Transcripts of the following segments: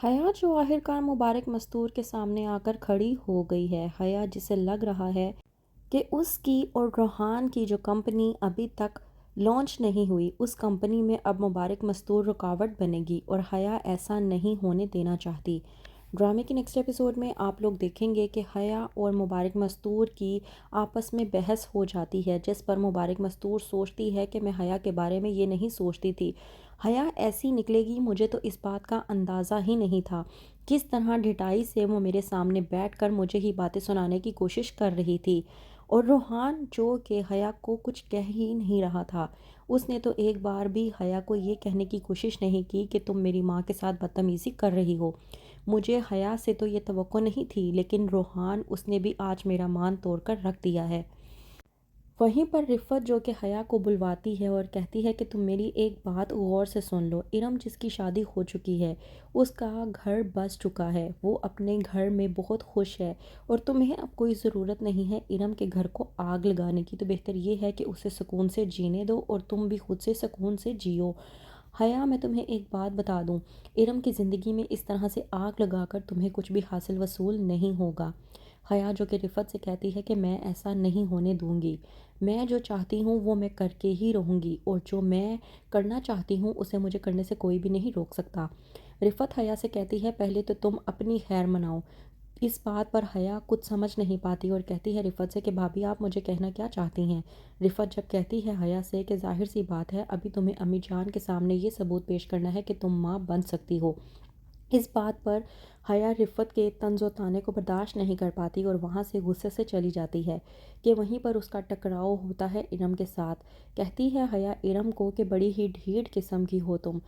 حیا جو آخرکار مبارک مستور کے سامنے آ کر کھڑی ہو گئی ہے۔ حیا جسے لگ رہا ہے کہ اس کی اور روحان کی جو کمپنی ابھی تک لانچ نہیں ہوئی، اس کمپنی میں اب مبارک مستور رکاوٹ بنے گی، اور حیا ایسا نہیں ہونے دینا چاہتی۔ ڈرامے کے نیکسٹ ایپیسوڈ میں آپ لوگ دیکھیں گے کہ حیا اور مبارک مستور کی آپس میں بحث ہو جاتی ہے، جس پر مبارک مستور سوچتی ہے کہ میں حیا کے بارے میں یہ نہیں سوچتی تھی۔ حیا ایسی نکلے گی، مجھے تو اس بات کا اندازہ ہی نہیں تھا۔ کس طرح ڈھٹائی سے وہ میرے سامنے بیٹھ کر مجھے ہی باتیں سنانے کی کوشش کر رہی تھی، اور روحان جو کہ حیا کو کچھ کہہ ہی نہیں رہا تھا، اس نے تو ایک بار بھی حیا کو یہ کہنے کی کوشش نہیں کی کہ تم میری ماں کے ساتھ بدتمیزی کر رہی ہو۔ مجھے حیا سے تو یہ توقع نہیں تھی، لیکن روحان، اس نے بھی آج میرا مان توڑ کر رکھ دیا ہے۔ وہیں پر رفت جو کہ حیا کو بلواتی ہے اور کہتی ہے کہ تم میری ایک بات غور سے سن لو۔ ارم جس کی شادی ہو چکی ہے، اس کا گھر بس چکا ہے، وہ اپنے گھر میں بہت خوش ہے، اور تمہیں اب کوئی ضرورت نہیں ہے ارم کے گھر کو آگ لگانے کی۔ تو بہتر یہ ہے کہ اسے سکون سے جینے دو اور تم بھی خود سے سکون سے جیو۔ حیا، میں تمہیں ایک بات بتا دوں، ارم کی زندگی میں اس طرح سے آگ لگا کر تمہیں کچھ بھی حاصل وصول نہیں ہوگا۔ حیا جو کہ رفت سے کہتی ہے کہ میں ایسا نہیں ہونے دوں گی، میں جو چاہتی ہوں وہ میں کر کے ہی رہوں گی، اور جو میں کرنا چاہتی ہوں اسے مجھے کرنے سے کوئی بھی نہیں روک سکتا۔ رفت حیا سے کہتی ہے پہلے تو تم اپنی خیر مناؤ۔ اس بات پر حیا کچھ سمجھ نہیں پاتی اور کہتی ہے رفت سے کہ بھابھی آپ مجھے کہنا کیا چاہتی ہیں؟ رفت جب کہتی ہے حیا سے کہ ظاہر سی بات ہے ابھی تمہیں امی جان کے سامنے یہ ثبوت پیش کرنا ہے کہ تم ماں بن سکتی ہو۔ اس بات پر حیا رفت کے طنز و طعنے کو برداشت نہیں کر پاتی اور وہاں سے غصے سے چلی جاتی ہے، کہ وہیں پر اس کا ٹکراؤ ہوتا ہے ارم کے ساتھ۔ کہتی ہے حیا ارم کو کہ بڑی ہی ڈھیٹ قسم کی ہو تم۔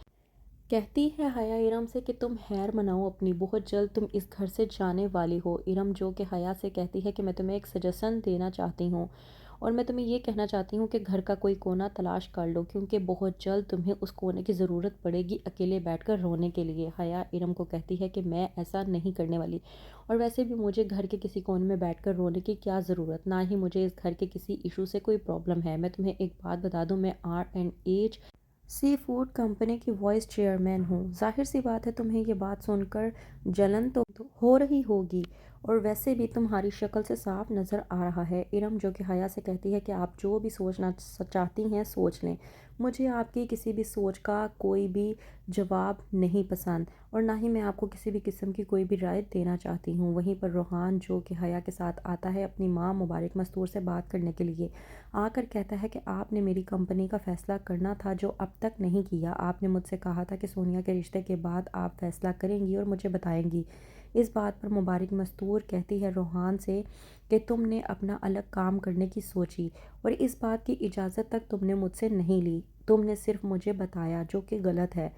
کہتی ہے حیا ارم سے کہ تم خیر مناؤ اپنی، بہت جلد تم اس گھر سے جانے والی ہو۔ ارم جو کہ حیا سے کہتی ہے کہ میں تمہیں ایک سجیشن دینا چاہتی ہوں، اور میں تمہیں یہ کہنا چاہتی ہوں کہ گھر کا کوئی کونا تلاش کر لو، کیونکہ بہت جلد تمہیں اس کونے کی ضرورت پڑے گی اکیلے بیٹھ کر رونے کے لیے۔ حیا ارم کو کہتی ہے کہ میں ایسا نہیں کرنے والی، اور ویسے بھی مجھے گھر کے کسی کونے میں بیٹھ کر رونے کی کیا ضرورت، نہ ہی مجھے اس گھر کے کسی ایشو سے کوئی پرابلم ہے۔ میں تمہیں ایک بات بتا دوں، میں R&H سی فوڈ کمپنی کی وائس چیئرمین ہوں۔ ظاہر سی بات ہے تمہیں یہ بات سن کر جلن تو ہو رہی ہوگی، اور ویسے بھی تمہاری شکل سے صاف نظر آ رہا ہے۔ ارم جو کہ حیا سے کہتی ہے کہ آپ جو بھی سوچنا چاہتی ہیں سوچ لیں، مجھے آپ کی کسی بھی سوچ کا کوئی بھی جواب نہیں پسند، اور نہ ہی میں آپ کو کسی بھی قسم کی کوئی بھی رائے دینا چاہتی ہوں۔ وہیں پر روحان جو کہ حیا کے ساتھ آتا ہے اپنی ماں مبارک مستور سے بات کرنے کے لیے، آ کر کہتا ہے کہ آپ نے میری کمپنی کا فیصلہ کرنا تھا جو اب تک نہیں کیا۔ آپ نے مجھ سے کہا تھا کہ سونیا کے رشتے کے بعد آپ فیصلہ کریں گی اور مجھے بتائیں گی۔ اس بات پر مبارک مستور کہتی ہے روحان سے کہ تم نے اپنا الگ کام کرنے کی سوچی، اور اس بات کی اجازت تک تم نے مجھ سے نہیں لی، تم نے صرف مجھے بتایا، جو کہ غلط ہے۔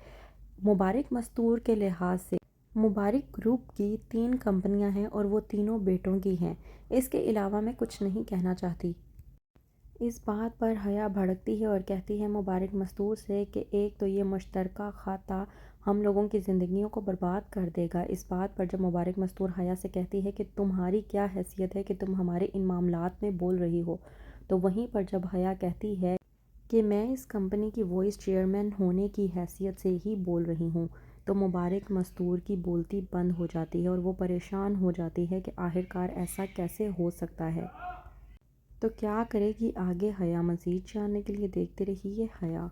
مبارک مستور کے لحاظ سے مبارک گروپ کی 3 کمپنیاں ہیں اور وہ تینوں بیٹوں کی ہیں، اس کے علاوہ میں کچھ نہیں کہنا چاہتی۔ اس بات پر حیا بھڑکتی ہے اور کہتی ہے مبارک مستور سے کہ ایک تو یہ مشترکہ کھاتہ ہم لوگوں کی زندگیوں کو برباد کر دے گا۔ اس بات پر جب مبارک مستور حیا سے کہتی ہے کہ تمہاری کیا حیثیت ہے کہ تم ہمارے ان معاملات میں بول رہی ہو، تو وہیں پر جب حیا کہتی ہے کہ میں اس کمپنی کی وائس چیئرمین ہونے کی حیثیت سے ہی بول رہی ہوں، تو مبارک مستور کی بولتی بند ہو جاتی ہے اور وہ پریشان ہو جاتی ہے کہ آخرکار ایسا کیسے ہو سکتا ہے۔ تو کیا کرے گی آگے حیا؟ مزید جاننے کے لیے دیکھتے رہیے حیا۔